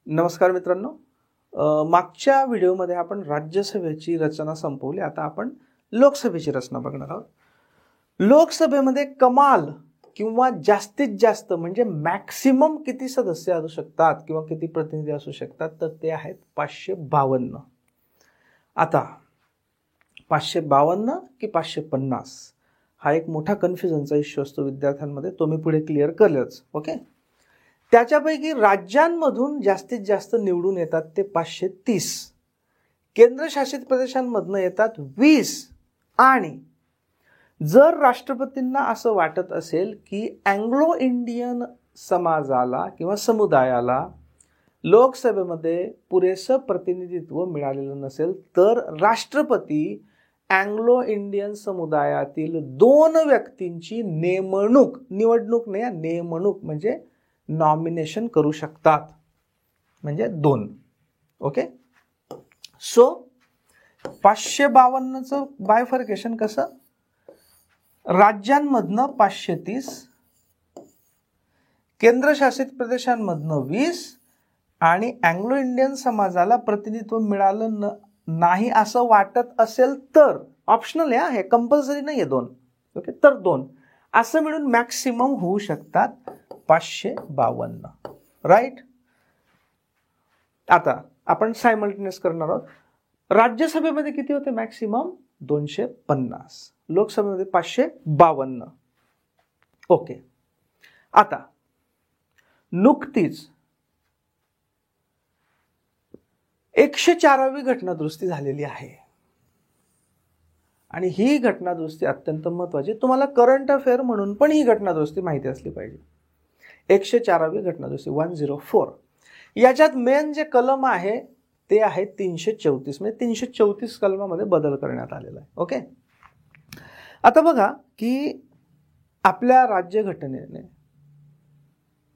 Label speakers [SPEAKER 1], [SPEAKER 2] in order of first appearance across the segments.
[SPEAKER 1] नमस्कार मित्रांनो, मागच्या व्हिडिओमध्ये आपण राज्यसभेची रचना संपवली. आता आपण लोकसभेची रचना बघणार आहोत. लोकसभेमध्ये कमाल किंवा जास्तीत जास्त म्हणजे मॅक्सिमम किती सदस्य असू शकतात किंवा किती प्रतिनिधी असू शकतात, तर ते आहेत 552. आता 552 की 550 हा एक मोठा कन्फ्युजनचा इश्यू असतो विद्यार्थ्यांमध्ये. तो मी पुढे क्लिअर करेलच. ओके, त्याच्यापैकी राज्यांमधून जास्तीत जास्त निवडून येतात ते 530, केंद्रशासित प्रदेशांमधनं येतात 20, आणि जर राष्ट्रपतींना असं वाटत असेल की अँग्लो इंडियन समाजाला किंवा समुदायाला लोकसभेमध्ये पुरेसं प्रतिनिधित्व मिळालेलं नसेल, तर राष्ट्रपती अँग्लो इंडियन समुदायातील 2 व्यक्तींची निवडणूक म्हणजे नॉमिनेशन करू शकतात, म्हणजे 2. ओके, सो 552चं बायफर्केशन कसं? राज्यांमधनं 530, केंद्रशासित प्रदेशांमधनं 20, आणि अँग्लो इंडियन समाजाला प्रतिनिधित्व मिळालं नाही असं वाटत असेल तर ऑप्शनल आहे, हे कंपल्सरी नाही आहे 2. ओके, तर 2 असं मिळून मॅक्सिमम होऊ शकतात 552. राईट. आता आपण सायमल्टेनियस करणार आहोत. राज्यसभेमध्ये किती होते? मॅक्सिमम 250, लोकसभेमध्ये 552. ओके, आता नुकतीच 104वी घटनादुरुस्ती झालेली आहे, आणि ही घटनादुरुस्ती अत्यंत महत्त्वाची. तुम्हाला करंट अफेअर म्हणून पण ही घटनादुरुस्ती माहिती असली पाहिजे. 104वी घटनादुरुस्ती 104. याच्यात मेन जे कलम आहे ते आहे 334, म्हणजे 334 कलमामध्ये बदल करण्यात आलेला आहे. ओके, आता बघा की आपल्या राज्यघटनेने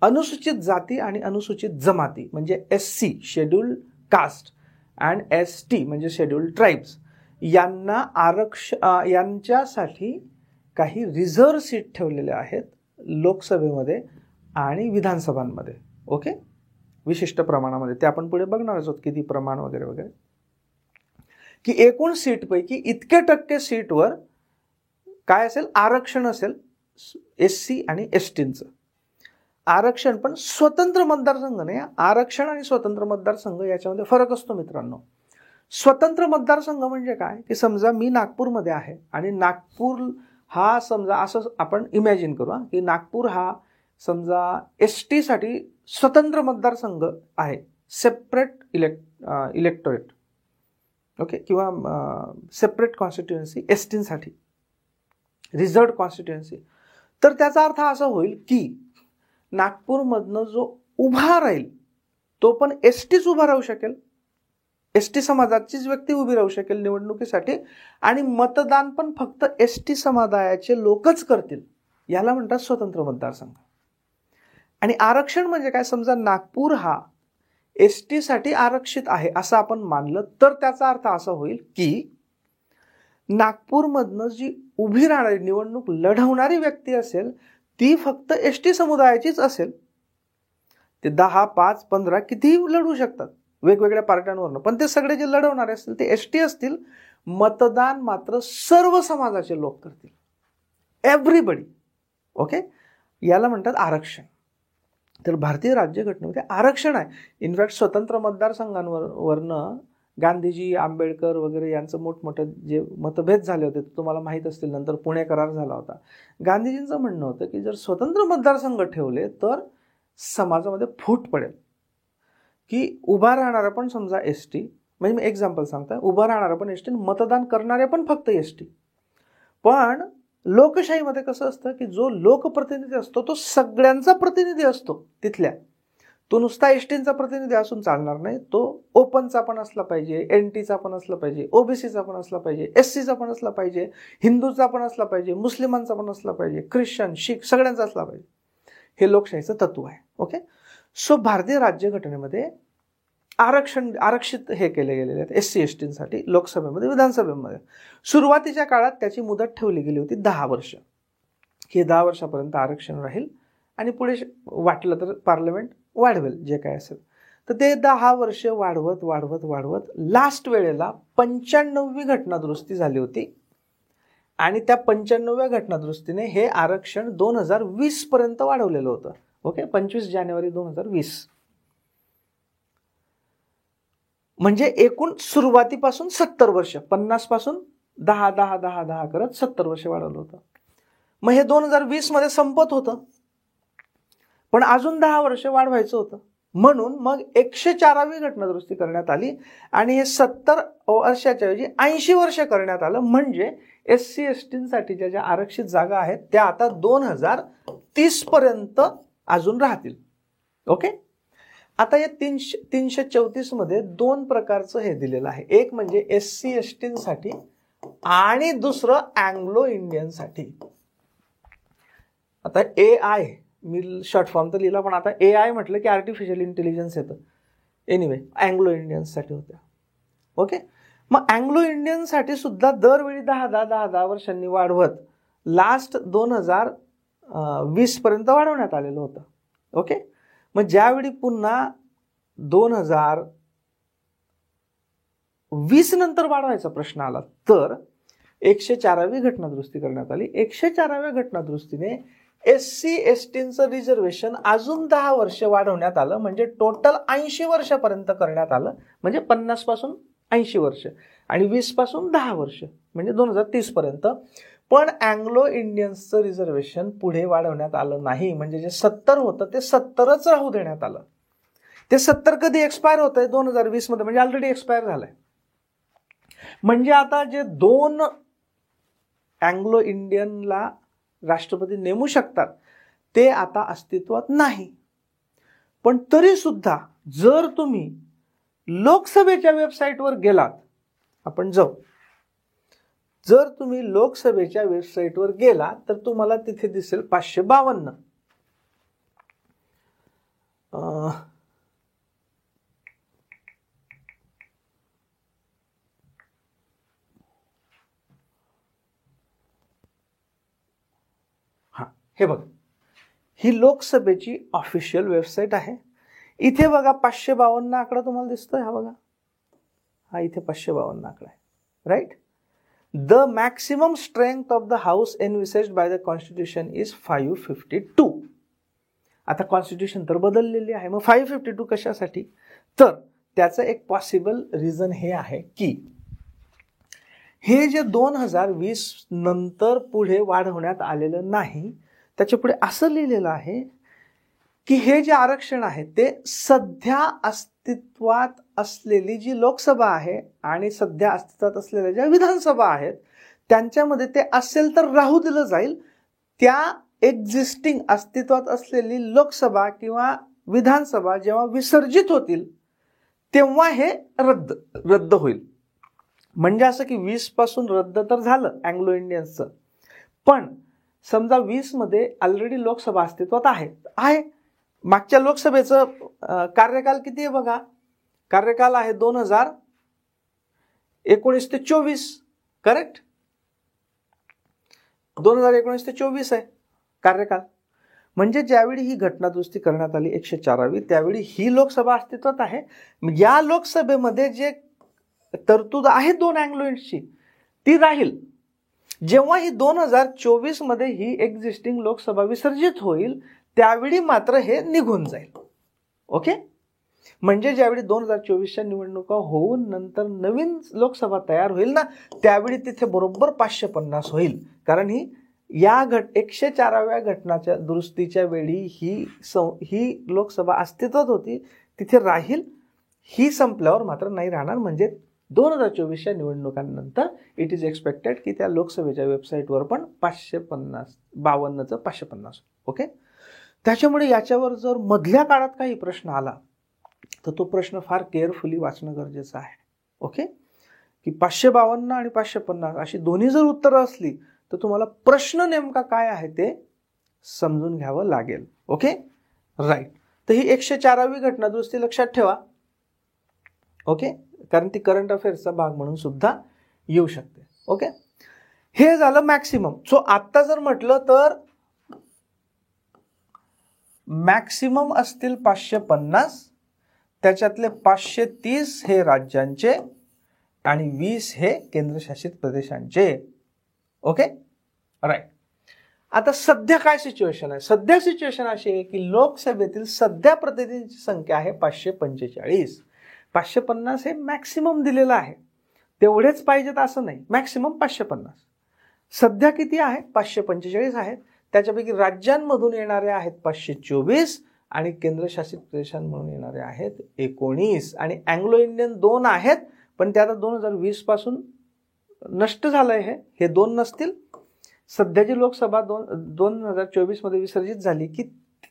[SPEAKER 1] अनुसूचित जाती आणि अनुसूचित जमाती म्हणजे SC scheduled caste and ST म्हणजे शेड्यूल्ड ट्राईब्स यांच्यासाठी काही रिझर्व्ह सीट ठेवलेले आहेत लोकसभेमध्ये आणि विधानसभांमध्ये. ओके, विशिष्ट प्रमाणामध्ये. ते आपण पुढे बघणार आहोत किती प्रमाण वगैरे वगैरे, की एकूण सीटपैकी इतके टक्के सीटवर काय असेल? आरक्षण असेल SC आणि STचं आरक्षण. पण स्वतंत्र मतदारसंघ नाही. आरक्षण आणि स्वतंत्र मतदारसंघ याच्यामध्ये फरक असतो मित्रांनो. स्वतंत्र मतदारसंघ म्हणजे काय, की समजा मी नागपूरमध्ये आहे आणि नागपूर हा समजा असं आपण इमॅजिन करू की नागपूर हा समजा ST साठी स्वतंत्र मतदारसंघ आहे, सेपरेट इलेक्टोरेट. ओके, किंवा सेपरेट कॉन्स्टिट्युएन्सी ST साठी, रिझर्व्ड कॉन्स्टिट्युएन्सी. तर त्याचा अर्थ असा होईल की नागपूरमधनं जो उभा राहील तो पण STच उभा राहू शकेल, ST समाजाचीच व्यक्ती उभी राहू शकेल निवडणुकीसाठी, आणि मतदान पण फक्त ST समुदायाचे लोकच करतील. याला म्हणतात स्वतंत्र मतदारसंघ. आणि आरक्षण म्हणजे काय? समजा नागपूर हा ST साठी आरक्षित आहे असं आपण मानलं तर त्याचा अर्थ असा होईल की नागपूरमधनं जी उभी राहणारी निवडणूक लढवणारी व्यक्ती असेल ती फक्त ST समुदायाचीच असेल. ते 10, 5, 15 कितीही लढू शकतात वेगवेगळ्या पार्ट्यांवरनं, पण ते सगळे जे लढवणारे असतील ते ST असतील. मतदान मात्र सर्व समाजाचे लोक करतील, एव्हरीबडी. ओके, याला म्हणतात आरक्षण. तर भारतीय राज्यघटनेमध्ये आरक्षण आहे. इनफॅक्ट स्वतंत्र मतदारसंघांवरनं गांधीजी, आंबेडकर वगैरे यांचं मोठमोठं जे मतभेद झाले होते तुम्हाला माहीत असतील. नंतर पुणे करार झाला होता. गांधीजींचं म्हणणं होतं की जर स्वतंत्र मतदारसंघ ठेवले तर समाजामध्ये फूट पडेल, की उभा राहणारा पण समजा ST, म्हणजे मी एक्झाम्पल सांगता, उभा राहणारा पण ST, मतदान करणारे पण फक्त ST. पण लोकशाहीमध्ये कसं असतं की जो लोकप्रतिनिधी असतो तो सगळ्यांचा प्रतिनिधी असतो तिथल्या. तो नुसता STचा प्रतिनिधी असून चालणार नाही, तो ओपनचा पण असला पाहिजे, NTचा पण असला पाहिजे, OBCचा पण असला पाहिजे, SCचा पण असला पाहिजे, हिंदूचा पण असला पाहिजे, मुस्लिमांचा पण असला पाहिजे, ख्रिश्चन, शीख सगळ्यांचा असला पाहिजे. हे लोकशाहीचं तत्व आहे. ओके, सो भारतीय राज्यघटनेमध्ये आरक्षित हे केले गेलेले आहेत SC STसाठी लोकसभेमध्ये, विधानसभेमध्ये. सुरुवातीच्या काळात त्याची मुदत ठेवली गेली होती 10 वर्ष, की 10 वर्षापर्यंत आरक्षण राहील आणि पुढे वाटलं तर पार्लमेंट वाढवेल जे काय असेल. तर ते 10 वर्ष वाढवत वाढवत वाढवत लास्ट वेळेला 95वी घटनादुरुस्ती झाली होती आणि त्या 95व्या घटनादुरुस्तीने हे आरक्षण 2020 पर्यंत वाढवलेलं होतं. ओके, 25 जानेवारी 2020. म्हणजे एकूण सुरुवातीपासून 70 वर्ष, 50 पासून 10 10 10 10 करत 70 वर्ष वाढवलं होतं. मग हे 2020 मध्ये संपत होतं, पण अजून 10 वर्ष वाढवायचं होतं. म्हणून मग 104वी घटनादुरुस्ती करण्यात आली आणि हे 70 वर्षाच्या ऐवजी 80 वर्ष करण्यात आलं. म्हणजे SC ST ज्या आरक्षित जागा आहेत त्या आता 2030 पर्यंत अजून राहतील. ओके, आता या 334 मध्ये 2 प्रकारचं हे दिलेलं आहे. एक म्हणजे SC ST आणि दुसरं अँग्लो इंडियनसाठी. आता AI, मी शॉर्ट फॉर्म तर लिहिला, पण आता AI म्हटलं की आर्टिफिशियल इंटेलिजन्स येतं. एनिवे, अँग्लो इंडियन्ससाठी होत्या. ओके, मग अँग्लो इंडियनसाठी सुद्धा दरवेळी 10 वर्षांनी वाढवत लास्ट 2020 पर्यंत वाढवण्यात आलेलं होतं. ओके, मग ज्यावेळी पुन्हा 2020 नंतर वाढवायचा प्रश्न आला तर 104वी घटनादुरुस्ती करण्यात आली. 104व्या घटनादुरुस्तीने SC STचं रिझर्वेशन अजून 10 वर्ष वाढवण्यात आलं. म्हणजे टोटल 80 वर्षापर्यंत करण्यात आलं. म्हणजे 50 पासून 80 वर्ष आणि 20 पासून 10 वर्ष म्हणजे 2030 पर्यंत. पण अँग्लो इंडियन्सचं रिझर्वेशन पुढे वाढवण्यात आलं नाही. म्हणजे जे 70 होतं ते 70च राहू देण्यात आलं. ते 70 कधी एक्सपायर होत आहे? 2020 मध्ये, म्हणजे ऑलरेडी एक्सपायर झालंय. म्हणजे आता जे 2 अँग्लो इंडियनला राष्ट्रपती नेमू शकतात ते आता अस्तित्वात नाही. पण तरी सुद्धा जर तुम्ही लोकसभेच्या वेबसाईटवर गेलात, आपण जाऊ, जर तुम्ही लोकसभेच्या वेबसाईटवर गेला तर तुम्हाला तिथे दिसेल 552. हे बघा, ही लोकसभेची ऑफिशियल वेबसाईट आहे. इथे बघा 552 आकडा तुम्हाला दिसतोय. हा बघा, हा इथे 552 आकडा आहे. Right. The maximum strength of the house envisaged by the constitution is 552. आता कॉन्स्टिट्यूशन तर बदललेली आहे, मग 552 कशासाठी? तर त्याचं एक पॉसिबल रिझन हे आहे की हे जे 2020 नंतर पुढे वाढवण्यात आलेलं नाही, त्याच्या पुढे असं लिहिलेलं आहे की हे जे आरक्षण आहे ते सध्या अस्तित्वात असलेली जी लोकसभा आहे आणि सध्या अस्तित्वात असलेल्या ज्या विधानसभा आहेत त्यांच्यामध्ये ते असेल तर राहू दिलं जाईल. त्या एक्झिस्टिंग अस्तित्वात असलेली लोकसभा किंवा विधानसभा जेव्हा विसर्जित होतील तेव्हा हे रद्द होईल. म्हणजे असं की 20 पासून रद्द तर झालं अँग्लो इंडियन्सचं, पण समजा 20 मध्ये ऑलरेडी लोकसभा अस्तित्वात आहे. मागच्या लोकसभेचं कार्यकाल किती आहे बघा, कार्यकाल आहे 2019 ते 24. करेक्ट, 2019 ते 24 आहे कार्यकाल. म्हणजे ज्यावेळी ही घटनादुरुस्ती करण्यात आली 104वी, त्यावेळी ही लोकसभा अस्तित्वात आहे. या लोकसभेमध्ये जे तरतूद आहे 2 अँग्लो इंडियन्सची ती राहील. जेव्हा ही 2024 मध्ये ही एक्झिस्टिंग लोकसभा विसर्जित होईल त्यावेळी मात्र हे निघून जाईल. ओके, म्हणजे ज्यावेळी 2024च्या निवडणुका होऊन नंतर नवीन लोकसभा तयार होईल ना, त्यावेळी तिथे बरोबर 550 होईल. कारण ही या 104व्या घटनाच्या दुरुस्तीच्या वेळी ही लोकसभा अस्तित्वात होती, तिथे राहील. ही संपल्यावर मात्र नाही राहणार. म्हणजे 2024च्या निवडणुकांनंतर इट इज एक्सपेक्टेड की त्या लोकसभेच्या वेबसाईटवर पण 552चं 550. ओके, त्याच्यामुळे याच्यावर जर मधल्या काळात काही प्रश्न आला तर तो प्रश्न फार केअरफुली वाचणं गरजेचं आहे. ओके, की 552 आणि 550 अशी दोन्ही जर उत्तरं असली तर तुम्हाला प्रश्न नेमका काय आहे ते समजून घ्यावं लागेल. Okay, right. तर ही 104वी घटनादुरुस्ती लक्षात ठेवा. ओके, कारण ती करंट अफेअर्सचा भाग म्हणून सुद्धा येऊ शकते. ओके, हे झालं मॅक्सिमम. सो आता जर म्हटलं तर मॅक्सिमम असतील 550, त्याच्यातले 530 हे राज्यांचे आणि 20 हे केंद्रशासित प्रदेशांचे. Okay, right. आता सध्या काय सिच्युएशन आहे? सध्या सिच्युएशन अशी आहे की लोकसभेतील सध्या प्रतिनिधींची संख्या आहे 545. 550 हे मॅक्सिमम दिलेलं आहे, तेवढेच पाहिजेत असं नाही, मॅक्सिमम 550. सध्या किती आहे? 545 आहेत. त्याच्यापैकी राज्यांमधून येणारे आहेत 524 आणि केंद्रशासित प्रदेशांमधून येणारे आहेत 19. आणि अँग्लो इंडियन 2 आहेत, पण ते आता 2020 पासून नष्ट झालंय. हे 2 नसतील. सध्याची लोकसभा 2024 मध्ये विसर्जित झाली की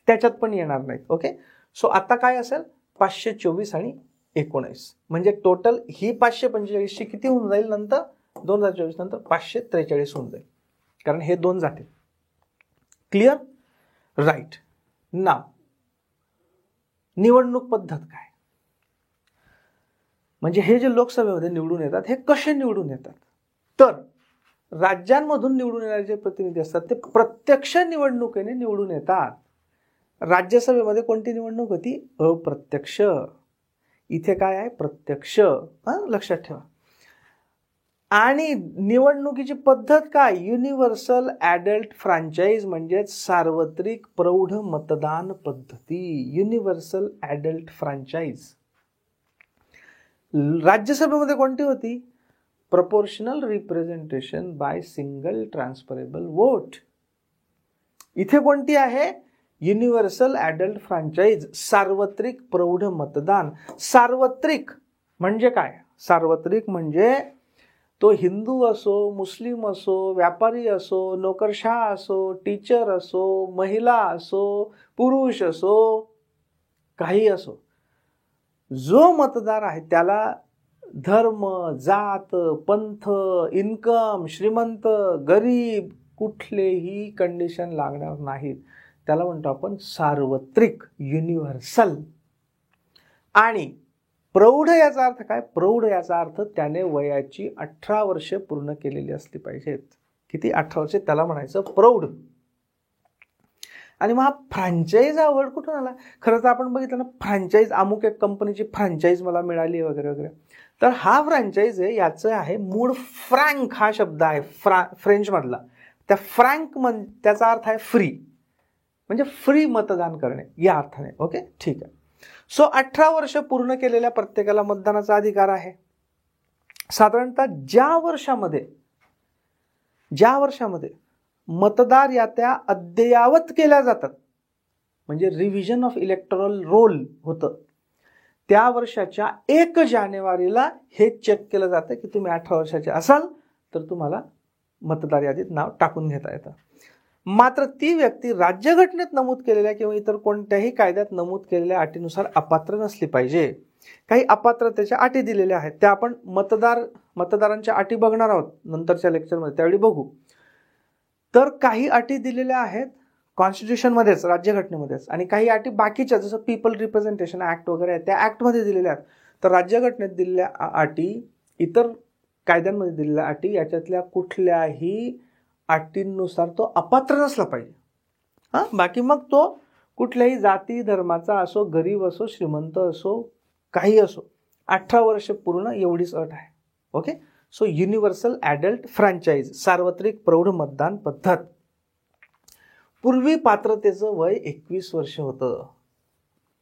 [SPEAKER 1] त्याच्यात पण येणार नाहीत. ओके, सो आता काय असेल? 524 आणि 19, म्हणजे टोटल ही 545 ची किती होऊन जाईल नंतर? 2024 नंतर 543 होऊन जाईल, कारण हे 2 जातील. क्लिअर? राईट. नाव निवडणूक पद्धत काय? म्हणजे हे जे लोकसभेमध्ये निवडून येतात हे कसे निवडून येतात? तर राज्यांमधून निवडून येणारे जे प्रतिनिधी असतात ते प्रत्यक्ष निवडणुकीने निवडून येतात. राज्यसभेमध्ये कोणती निवडणूक होती? अप्रत्यक्ष. इथे काय आहे? प्रत्यक्ष. लक्षात ठेवा. आणि निवडणुकीची पद्धत काय? युनिव्हर्सल ॲडल्ट फ्रँचाईज, म्हणजे सार्वत्रिक प्रौढ मतदान पद्धती. Universal adult franchise. राज्यसभेमध्ये कोणती होती? Proportional representation by single transferable vote. इथे कोणती आहे? युनिव्हर्सल ॲडल्ट फ्रँचाईज, सार्वत्रिक प्रौढ मतदान. सार्वत्रिक म्हणजे काय? सार्वत्रिक म्हणजे तो हिंदू असो, मुस्लिम असो, व्यापारी असो, नोकरशाह असो, टीचर असो, महिला असो, पुरुष असो, काही असो, जो मतदार आहे त्याला धर्म, जात, पंथ, इन्कम, श्रीमंत, गरीब कुठलेही कंडिशन लागणार नाहीत. त्याला म्हणतो आपण सार्वत्रिक, युनिव्हर्सल. आणि प्रौढ याचा अर्थ काय? प्रौढ याचा अर्थ त्याने वयाची 18 वर्षे पूर्ण केलेली असली पाहिजेत. किती? 18 वर्षे, त्याला म्हणायचं प्रौढ. आणि मग हा फ्रँचाईज हा वर्ड कुठून आला? खरं तर आपण बघितलं ना, फ्रँचाईज अमुक एक कंपनीची फ्रँचाईज मला मिळाली वगैरे वगैरे. तर हा फ्रँचाईज आहे, याचं आहे मूळ फ्रँक हा शब्द आहे फ्रेंच मधला. त्या फ्रँक त्याचा अर्थ आहे फ्री, म्हणजे फ्री मतदान करणे या अर्थाने. ओके, ठीक आहे. सो 18 वर्ष पूर्ण केलेल्या प्रत्येकाला मतदानाचा अधिकार आहे. साधारणतः ज्या वर्षामध्ये मतदार याद्या अद्ययावत केल्या जातात, म्हणजे रिव्हिजन ऑफ इलेक्टोरल रोल होतं, त्या वर्षाच्या 1 जानेवारीला हे चेक केलं जातं की तुम्ही 18 वर्षाचे असाल तर तुम्हाला मतदार यादीत नाव टाकून घेता येतं. मात्र ती व्यक्ती राज्यघटनेत नमूद केलेल्या किंवा इतर कोणत्याही कायद्यात नमूद केलेल्या अटीनुसार अपात्र नसली पाहिजे. काही अपात्रतेच्या अटी दिलेल्या आहेत, त्या आपण मतदारांच्या अटी बघणार आहोत नंतरच्या लेक्चरमध्ये, त्यावेळी बघू. तर काही अटी दिलेल्या आहेत कॉन्स्टिट्यूशनमध्येच, राज्यघटनेमध्येच, आणि काही अटी बाकीच्या जसं पीपल रिप्रेझेंटेशन ऍक्ट वगैरे आहे त्या ऍक्टमध्ये दिलेल्या आहेत. तर राज्यघटनेत दिलेल्या अटी, इतर कायद्यांमध्ये दिलेल्या अटी, याच्यातल्या कुठल्याही अटींनुसार तो अपात्र नसला पाहिजे. बाकी मग तो कुठल्याही जाती धर्माचा असो, गरीब असो, श्रीमंत असो, काही असो, 18 वर्ष पूर्ण एवढीच अट आहे. Okay, so universal adult franchise, सार्वत्रिक प्रौढ मतदान पद्धत. पूर्वी पात्रतेचं वय 21 वर्ष होतं.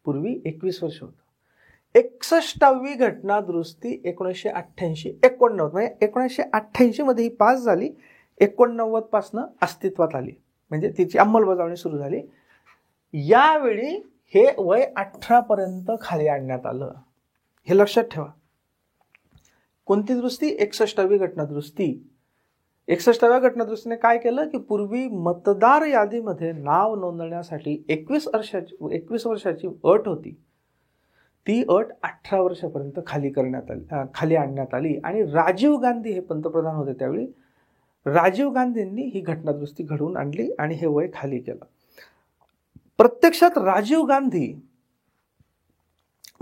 [SPEAKER 1] पूर्वी 21 वर्ष होतं. 61वी घटना दुरुस्ती 1988-89, म्हणजे 1988 मध्ये ही पास झाली, 89 पासनं अस्तित्वात आली, म्हणजे तिची अंमलबजावणी सुरू झाली. यावेळी हे वय 18 पर्यंत खाली आणण्यात आलं. हे लक्षात ठेवा. कोणती दुरुस्ती? 61वी घटना दुरुस्ती. 61व्या घटना दुरुस्तीने काय केलं की पूर्वी मतदार यादीमध्ये नाव नोंदवण्यासाठी 21 वर्षाची अट होती, ती अट 18 वर्षापर्यंत खाली आणण्यात आली. आणि राजीव गांधी हे पंतप्रधान होते त्यावेळी. राजीव गांधींनी ही घटना दुरुस्ती घडवून आणली आणि हे वय खाली केलं. प्रत्यक्षात राजीव गांधी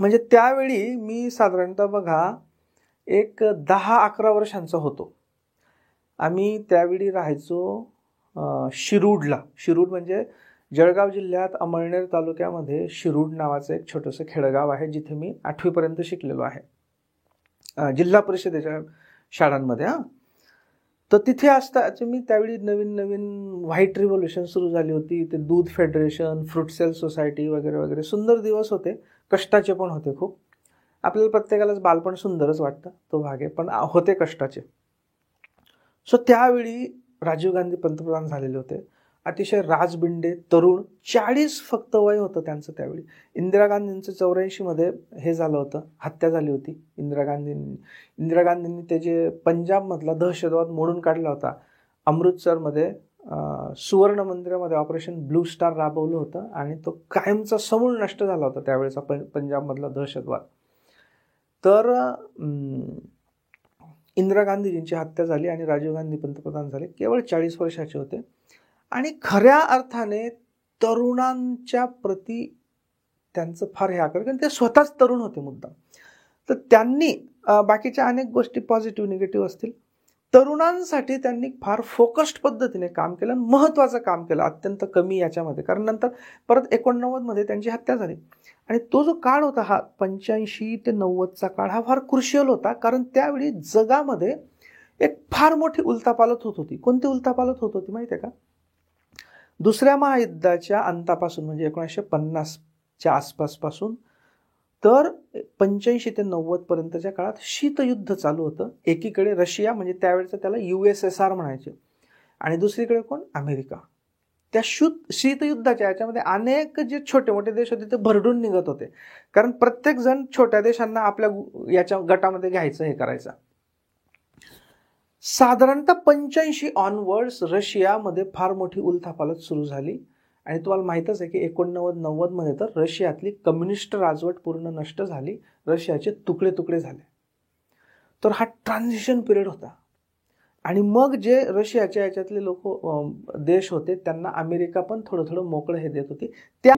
[SPEAKER 1] म्हणजे त्यावेळी मी साधारणतः बघा एक 10-11 वर्षांचा होतो. आम्ही त्यावेळी राहायचो शिरूडला. शिरूड म्हणजे जळगाव जिल्ह्यात अमळनेर तालुक्यामध्ये शिरूड नावाचं एक छोटंसं खेडगाव आहे, जिथे मी 8वीपर्यंत शिकलेलो आहे, जिल्हा परिषदेच्या शाळांमध्ये. तर तिथे असता मी त्यावेळी नवीन नवीन व्हाईट रिव्होल्युशन सुरू झाली होती. ते दूध फेडरेशन, फ्रूट सेल सोसायटी वगैरे वगैरे सुंदर दिवस होते, कष्टाचे पण होते खूप. आपल्याला प्रत्येकालाच बालपण सुंदरच वाटतं, तो भाग आहे, पण होते कष्टाचे. सो त्यावेळी राजीव गांधी पंतप्रधान झालेले होते, अतिशय राजबिंडे तरुण, 40 फक्त वय होतं त्यांचं त्यावेळी. इंदिरा गांधींचं 84मध्ये हे झालं होतं, हत्या झाली होती इंदिरा गांधींनी ते जे पंजाबमधला दहशतवाद मोडून काढला होता. अमृतसरमध्ये सुवर्ण मंदिरामध्ये ऑपरेशन ब्लू स्टार राबवलं होतं आणि तो कायमचा समूळ नष्ट झाला होता त्यावेळेचा पंजाबमधला दहशतवाद. तर इंदिरा गांधीजींची हत्या झाली आणि राजीव गांधी पंतप्रधान झाले. केवळ 40 वर्षाचे होते आणि खऱ्या अर्थाने तरुणांच्या प्रती त्यांचं फार हे आकर्षण, कारण ते स्वतःच तरुण होते मुद्दाम. तर त्यांनी बाकीच्या अनेक गोष्टी पॉझिटिव्ह निगेटिव्ह असतील, तरुणांसाठी त्यांनी फार फोकस्ड पद्धतीने काम केलं, महत्त्वाचं काम केलं, अत्यंत कमी याच्यामध्ये. कारण नंतर परत 89मध्ये त्यांची हत्या झाली आणि तो जो काळ होता हा 85 ते 90चा काळ हा फार क्रुशियल होता. कारण त्यावेळी जगामध्ये एक फार मोठी उलथापालथ होत होती. कोणती उलथापालथ होत होती माहिती आहे का? दुसऱ्या महायुद्धाच्या अंतापासून म्हणजे 1950च्या आसपासपासून तर 85 ते 90 पर्यंतच्या काळात शीतयुद्ध चालू होतं. एकीकडे रशिया, म्हणजे त्यावेळेचं त्याला USSR म्हणायचे, आणि दुसरीकडे कोण? अमेरिका. त्या शीतयुद्धाच्या याच्यामध्ये अनेक जे छोटे मोठे देश होते ते भरडून निघत होते, कारण प्रत्येक जण छोट्या देशांना आपल्या याच्या गटामध्ये घ्यायचं, हे करायचं. साधारणतः 85 ऑनवर्ड्स रशियामध्ये फार मोठी उलथापालथ सुरू झाली आणि तुम्हाला माहीतच आहे की 89-90मध्ये तर रशियातली कम्युनिस्ट राजवट पूर्ण नष्ट झाली, रशियाचे तुकडे तुकडे झाले. तर हा ट्रान्झिशन पिरियड होता. आणि मग जे रशियाच्या याच्यातले लोक देश होते त्यांना अमेरिका पण थोडं थोडं मोकळं हे देत होती. त्या